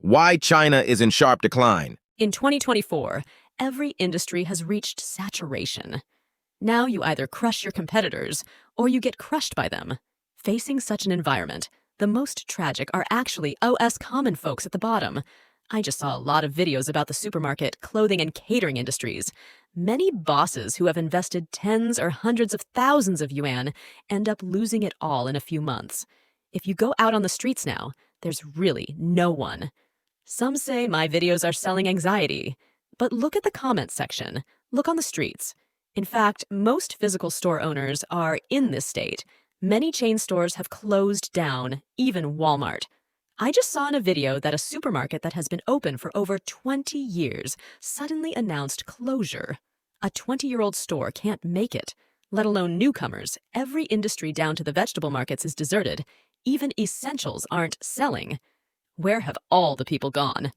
Why China is in sharp decline. In 2024, every industry has reached saturation. Now you either crush your competitors or you get crushed by them. Facing such an environment, the most tragic are actually us common folks at the bottom. I just saw a lot of videos about the supermarket, clothing, and catering industries. Many bosses who have invested tens or hundreds of thousands of yuan end up losing it all in a few months. If you go out on the streets now, there's really no one. Some say my videos are selling anxiety, but look at the comments section. Look on the streets. In fact, most physical store owners are in this state. Many chain stores have closed down, even Walmart. I just saw in a video that a supermarket that has been open for over 20 years suddenly announced closure. A 20-year-old store can't make it, let alone newcomers. Every industry down to the vegetable markets is deserted. Even essentials aren't selling. Where have all the people gone?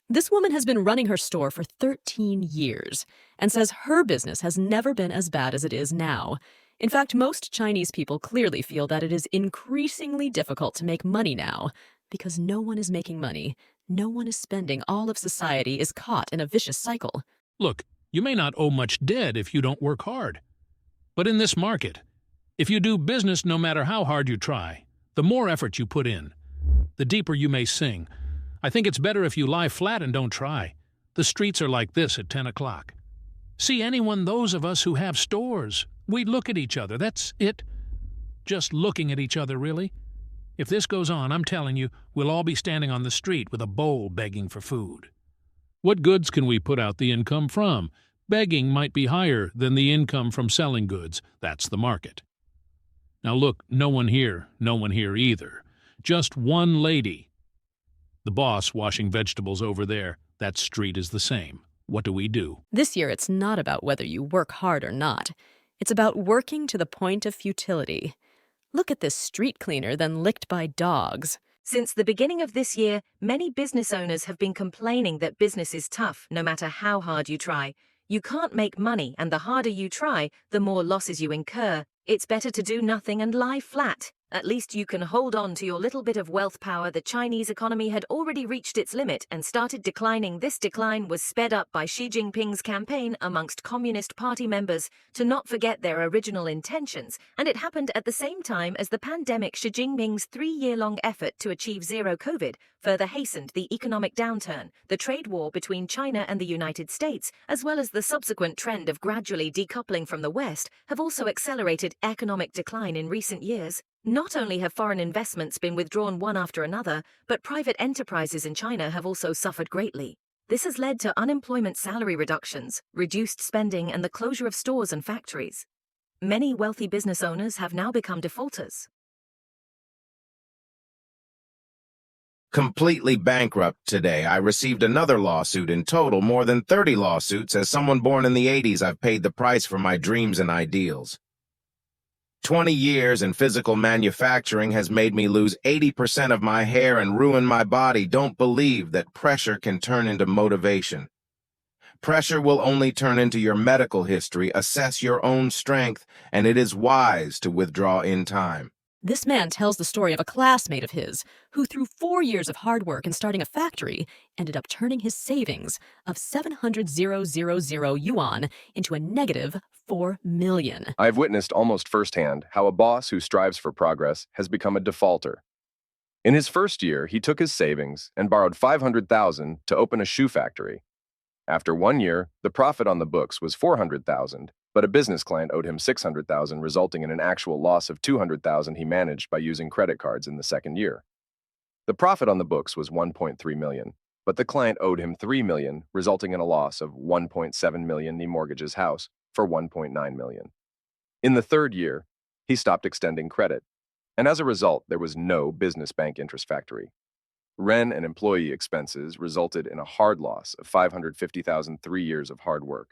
This woman has been running her store for 13 years and says her business has never been as bad as it is now. In fact, most Chinese people clearly feel that it is increasingly difficult to make money now because no one is making money. No one is spending. All of society is caught in a vicious cycle. Look, you may not owe much debt if you don't work hard. But in this market, if you do business no matter how hard you try, the more effort you put in, the deeper you may sink. I think it's better if you lie flat and don't try. The streets are like this at 10 o'clock. See those of us who have stores, we look at each other, that's it. Just looking at each other, really. If this goes on, I'm telling you, we'll all be standing on the street with a bowl begging for food. What goods can we put out the income from? Begging might be higher than the income from selling goods. That's the market. Now look, no one here either. Just one lady. The boss washing vegetables over there. That street is the same. What do we do? This year, it's not about whether you work hard or not. It's about working to the point of futility. Look at this street cleaner then licked by dogs. Since the beginning of this year, many business owners have been complaining that business is tough no matter how hard you try. You can't make money, and the harder you try, the more losses you incur. It's better to do nothing and lie flat. At least you can hold on to your little bit of wealth power. The Chinese economy had already reached its limit and started declining. This decline was sped up by Xi Jinping's campaign amongst Communist Party members to not forget their original intentions, and it happened at the same time as the pandemic. Xi Jinping's 3-year-long effort to achieve zero COVID further hastened the economic downturn. The trade war between China and the United States, as well as the subsequent trend of gradually decoupling from the West, have also accelerated economic decline in recent years. Not only have foreign investments been withdrawn one after another, but private enterprises in China have also suffered greatly. This has led to unemployment, salary reductions, reduced spending, and the closure of stores and factories. Many wealthy business owners have now become defaulters. Completely bankrupt today. I received another lawsuit. In total, more than 30 lawsuits. As someone born in the 80s, I've paid the price for my dreams and ideals. 20 years in physical manufacturing has made me lose 80% of my hair and ruin my body. Don't believe that pressure can turn into motivation. Pressure will only turn into your medical history. Assess your own strength, and it is wise to withdraw in time. This man tells the story of a classmate of his who, through 4 years of hard work and starting a factory, ended up turning his savings of 700,000 yuan into a negative 4 million. I've witnessed almost firsthand how a boss who strives for progress has become a defaulter. In his first year, he took his savings and borrowed 500,000 to open a shoe factory. After 1 year, the profit on the books was 400,000, but a business client owed him 600,000, resulting in an actual loss of 200,000 he managed by using credit cards in the second year. The profit on the books was 1.3 million, but the client owed him 3 million, resulting in a loss of 1.7 million. He mortgaged his house for 1.9 million. In the third year, he stopped extending credit, and as a result, there was no business bank interest factory. Rent and employee expenses resulted in a hard loss of 550,000. 3 years of hard work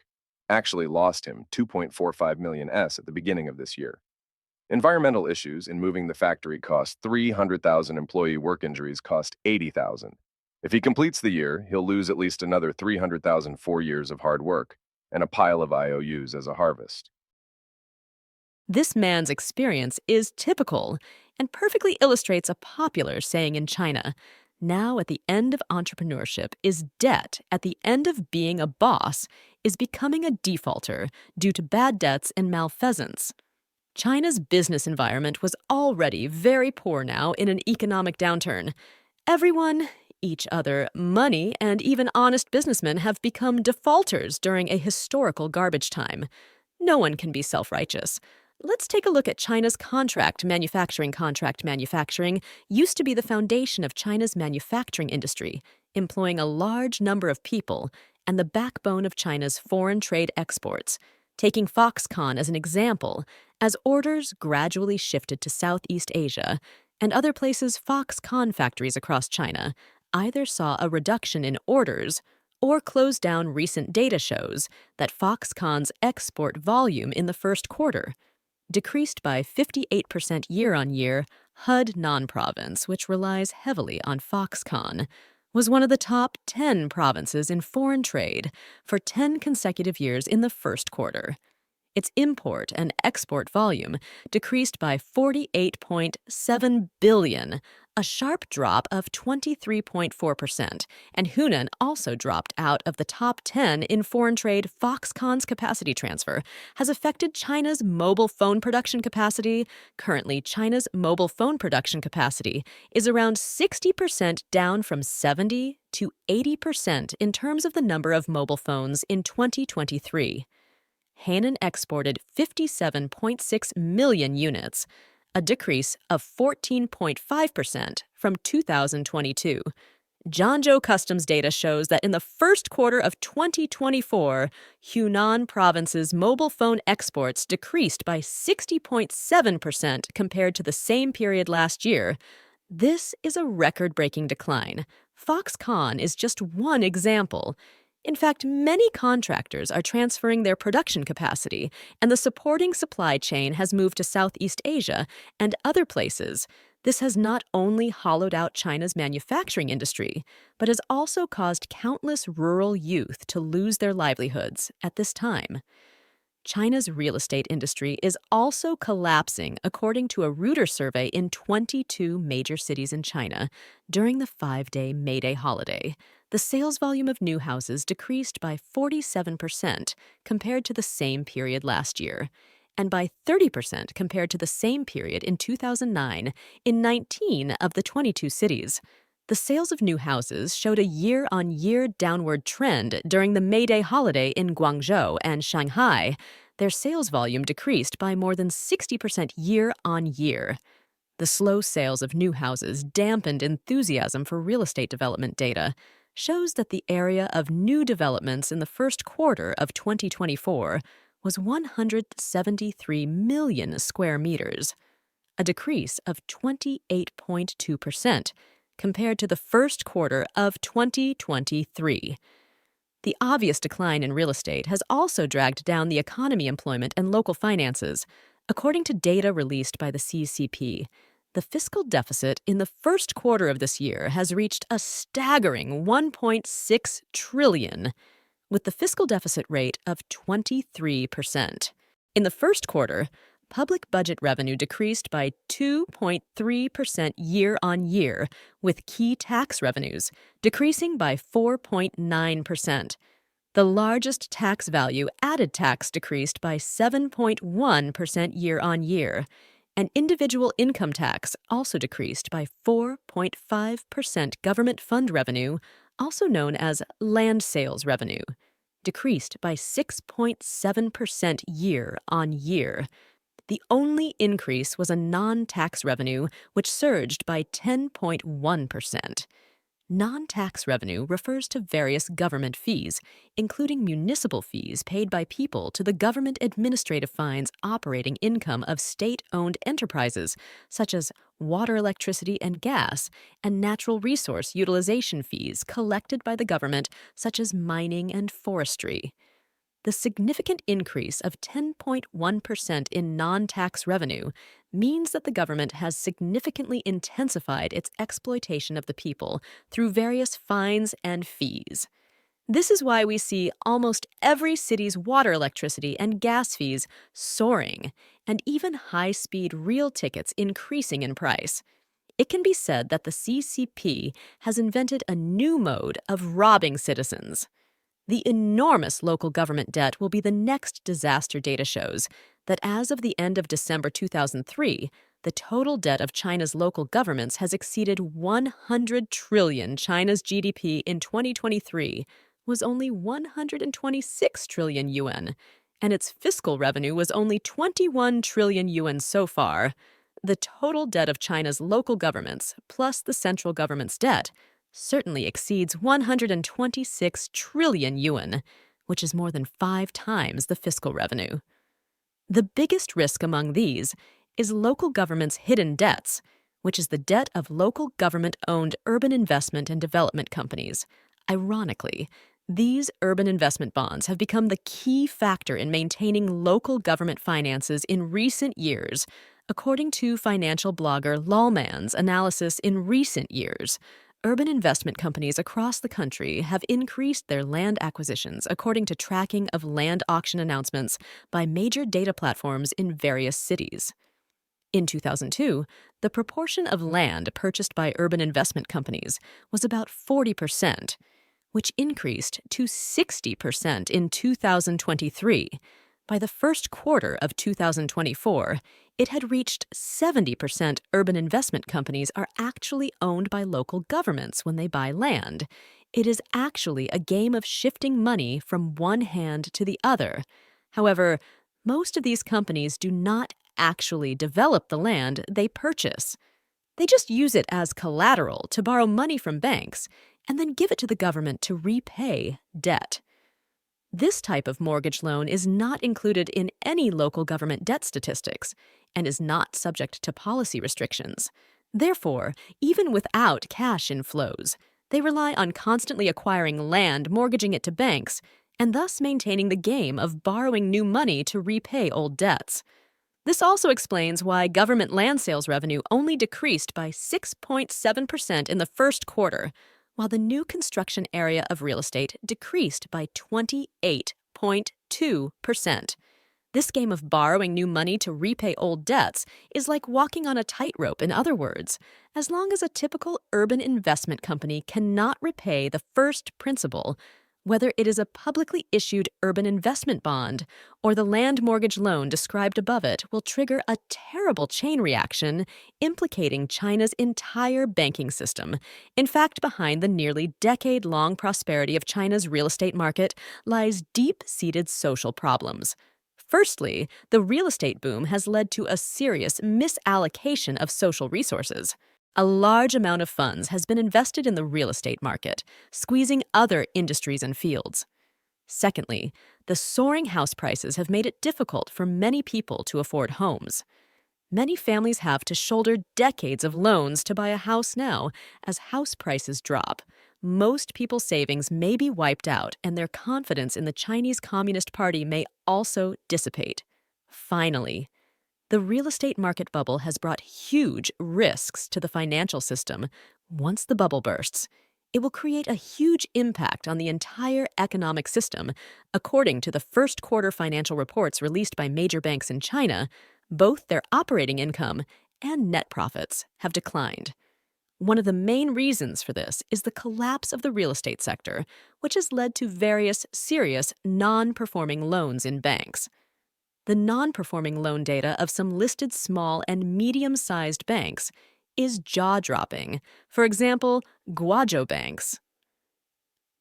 actually lost him 2.45 million at the beginning of this year. Environmental issues in moving the factory cost 300,000. Employee work injuries cost 80,000. If he completes the year, he'll lose at least another 300,000. 4 years of hard work and a pile of IOUs as a harvest. This man's experience is typical and perfectly illustrates a popular saying in China: now at the end of entrepreneurship is debt at the end of being a boss is becoming a defaulter due to bad debts and malfeasance. China's business environment was already very poor now in an economic downturn. Everyone, each other, money, and even honest businessmen have become defaulters during a historical garbage time. No one can be self-righteous. Let's take a look at China's contract manufacturing. Contract manufacturing used to be the foundation of China's manufacturing industry, employing a large number of people and the backbone of China's foreign trade exports. Taking Foxconn as an example, as orders gradually shifted to Southeast Asia and other places, Foxconn factories across China either saw a reduction in orders or closed down. Recent data shows that Foxconn's export volume in the first quarter decreased by 58% year-on-year. Henan province, which relies heavily on Foxconn, was one of the top 10 provinces in foreign trade for 10 consecutive years in the first quarter. Its import and export volume decreased by 48.7 billion, a sharp drop of 23.4%, and Hunan also dropped out of the top 10 in foreign trade. Foxconn's capacity transfer has affected China's mobile phone production capacity. Currently, China's mobile phone production capacity is around 60% down from 70 to 80% in terms of the number of mobile phones in 2023. Henan exported 57.6 million units, a decrease of 14.5% from 2022. Zhangzhou Customs data shows that in the first quarter of 2024, Hunan province's mobile phone exports decreased by 60.7% compared to the same period last year. This is a record-breaking decline. Foxconn is just one example. In fact, many contractors are transferring their production capacity, and the supporting supply chain has moved to Southeast Asia and other places. This has not only hollowed out China's manufacturing industry, but has also caused countless rural youth to lose their livelihoods at this time. China's real estate industry is also collapsing, according to a Reuters survey in 22 major cities in China during the 5-day May Day holiday. The sales volume of new houses decreased by 47% compared to the same period last year, and by 30% compared to the same period in 2009 in 19 of the 22 cities. The sales of new houses showed a year-on-year downward trend during the May Day holiday in Guangzhou and Shanghai. Their sales volume decreased by more than 60% year-on-year. The slow sales of new houses dampened enthusiasm for real estate development. Data shows that the area of new developments in the first quarter of 2024 was 173 million square meters, a decrease of 28.2%. compared to the first quarter of 2023. The obvious decline in real estate has also dragged down the economy, employment, and local finances. According to data released by the CCP, the fiscal deficit in the first quarter of this year has reached a staggering 1.6 trillion, with the fiscal deficit rate of 23%. In the first quarter, public budget revenue decreased by 2.3% year-on-year, with key tax revenues decreasing by 4.9%. The largest tax value, added tax, decreased by 7.1% year-on-year, and individual income tax also decreased by 4.5%. Government fund revenue, also known as land sales revenue, decreased by 6.7% year-on-year. The only increase was a non-tax revenue, which surged by 10.1%. Non-tax revenue refers to various government fees, including municipal fees paid by people to the government, administrative fines, operating income of state-owned enterprises, such as water, electricity, and gas, and natural resource utilization fees collected by the government, such as mining and forestry. The significant increase of 10.1% in non-tax revenue means that the government has significantly intensified its exploitation of the people through various fines and fees. This is why we see almost every city's water, electricity, and gas fees soaring, and even high-speed rail tickets increasing in price. It can be said that the CCP has invented a new mode of robbing citizens. The enormous local government debt will be the next disaster. Data shows that as of the end of December 2003, the total debt of China's local governments has exceeded 100 trillion. China's GDP in 2023 was only 126 trillion yuan, and its fiscal revenue was only 21 trillion yuan so far. The total debt of China's local governments, plus the central government's debt, certainly exceeds 126 trillion yuan, which is more than 5 times the fiscal revenue. The biggest risk among these is local governments' hidden debts, which is the debt of local government-owned urban investment and development companies. Ironically, these urban investment bonds have become the key factor in maintaining local government finances in recent years, according to financial blogger Lawman's analysis. In recent years, urban investment companies across the country have increased their land acquisitions according to tracking of land auction announcements by major data platforms in various cities. In 2002, the proportion of land purchased by urban investment companies was about 40%, which increased to 60% in 2023. By the first quarter of 2024, it had reached 70%. Urban investment companies are actually owned by local governments when they buy land. It is actually a game of shifting money from one hand to the other. However, most of these companies do not actually develop the land they purchase. They just use it as collateral to borrow money from banks and then give it to the government to repay debt. This type of mortgage loan is not included in any local government debt statistics and is not subject to policy restrictions. Therefore, even without cash inflows, they rely on constantly acquiring land, mortgaging it to banks, and thus maintaining the game of borrowing new money to repay old debts. This also explains why government land sales revenue only decreased by 6.7% in the first quarter, while the new construction area of real estate decreased by 28.2%. This game of borrowing new money to repay old debts is like walking on a tightrope. In other words, as long as a typical urban investment company cannot repay the first principal, whether it is a publicly issued urban investment bond or the land mortgage loan described above it, will trigger a terrible chain reaction implicating China's entire banking system. In fact, behind the nearly decade-long prosperity of China's real estate market lies deep-seated social problems. Firstly, the real estate boom has led to a serious misallocation of social resources. A large amount of funds has been invested in the real estate market, squeezing other industries and fields. Secondly, the soaring house prices have made it difficult for many people to afford homes. Many families have to shoulder decades of loans to buy a house now. As house prices drop, most people's savings may be wiped out, and their confidence in the Chinese Communist Party may also dissipate. Finally, the real estate market bubble has brought huge risks to the financial system. Once the bubble bursts, it will create a huge impact on the entire economic system. According to the first quarter financial reports released by major banks in China, both their operating income and net profits have declined. One of the main reasons for this is the collapse of the real estate sector, which has led to various serious non-performing loans in banks. The non-performing loan data of some listed small and medium-sized banks is jaw-dropping. For example, Guozhou Banks.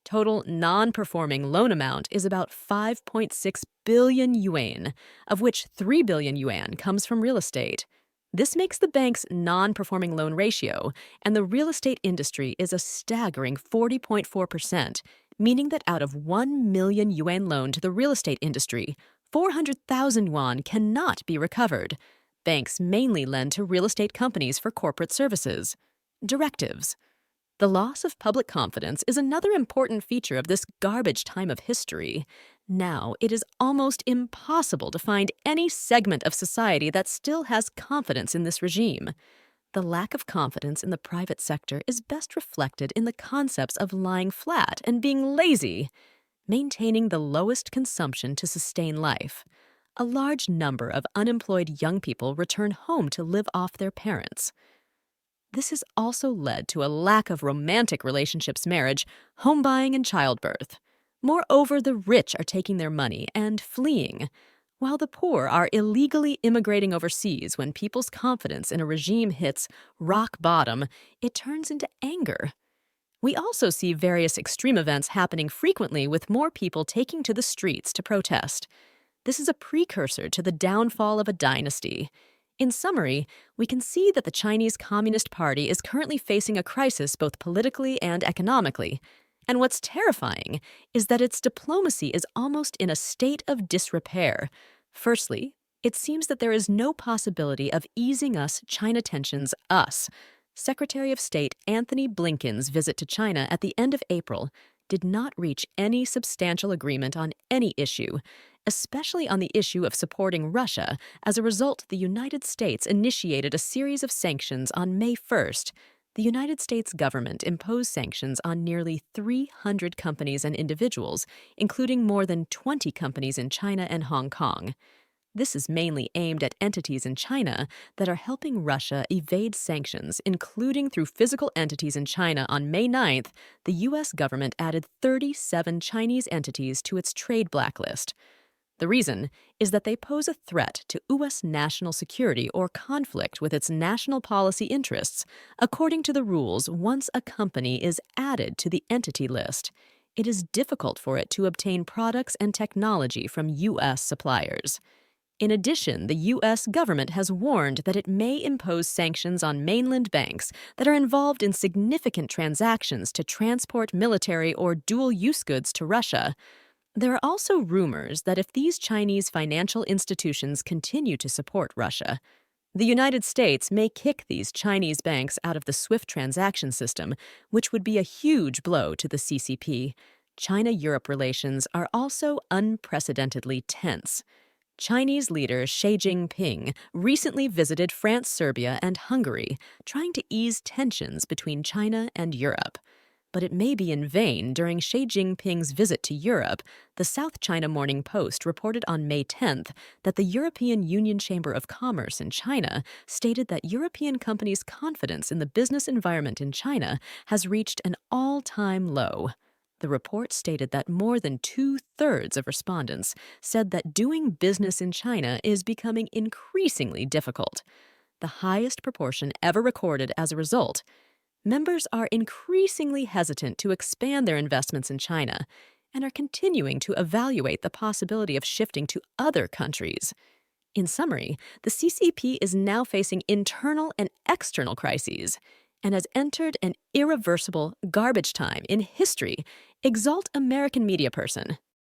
Total non-performing loan amount is about 5.6 billion yuan, of which 3 billion yuan comes from real estate. This makes the bank's non-performing loan ratio, and the real estate industry is a staggering 40.4%, meaning that out of 1 million yuan loan to the real estate industry, 400,000 yuan cannot be recovered. Banks mainly lend to real estate companies for corporate services. Directives. The loss of public confidence is another important feature of this garbage time of history. Now, it is almost impossible to find any segment of society that still has confidence in this regime. The lack of confidence in the private sector is best reflected in the concepts of lying flat and being lazy, maintaining the lowest consumption to sustain life. A large number of unemployed young people return home to live off their parents. This has also led to a lack of romantic relationships, marriage, home buying, and childbirth. Moreover, the rich are taking their money and fleeing, while the poor are illegally immigrating overseas. When people's confidence in a regime hits rock bottom, it turns into anger. We also see various extreme events happening frequently, with more people taking to the streets to protest. This is a precursor to the downfall of a dynasty. In summary, we can see that the Chinese Communist Party is currently facing a crisis both politically and economically. And what's terrifying is that its diplomacy is almost in a state of disrepair. Firstly, it seems that there is no possibility of easing China tensions. Secretary of State Anthony Blinken's visit to China at the end of April did not reach any substantial agreement on any issue, especially on the issue of supporting Russia. As a result, the United States initiated a series of sanctions on May 1st. The United States government imposed sanctions on nearly 300 companies and individuals, including more than 20 companies in China and Hong Kong. This is mainly aimed at entities in China that are helping Russia evade sanctions, including through physical entities in China. On May 9th, the U.S. government added 37 Chinese entities to its trade blacklist. The reason is that they pose a threat to U.S. national security or conflict with its national policy interests. According to the rules, once a company is added to the entity list, it is difficult for it to obtain products and technology from U.S. suppliers. In addition, the U.S. government has warned that it may impose sanctions on mainland banks that are involved in significant transactions to transport military or dual-use goods to Russia. There are also rumors that if these Chinese financial institutions continue to support Russia, the United States may kick these Chinese banks out of the SWIFT transaction system, which would be a huge blow to the CCP. China-Europe relations are also unprecedentedly tense. Chinese leader Xi Jinping recently visited France, Serbia, and Hungary, trying to ease tensions between China and Europe. But it may be in vain. During Xi Jinping's visit to Europe, the South China Morning Post reported on May 10th that the European Union Chamber of Commerce in China stated that European companies' confidence in the business environment in China has reached an all-time low. The report stated that more than 2/3 of respondents said that doing business in China is becoming increasingly difficult, the highest proportion ever recorded. As a result, members are increasingly hesitant to expand their investments in China and are continuing to evaluate the possibility of shifting to other countries. In summary, the CCP is now facing internal and external crises and has entered an irreversible garbage time in history. Exalt American media person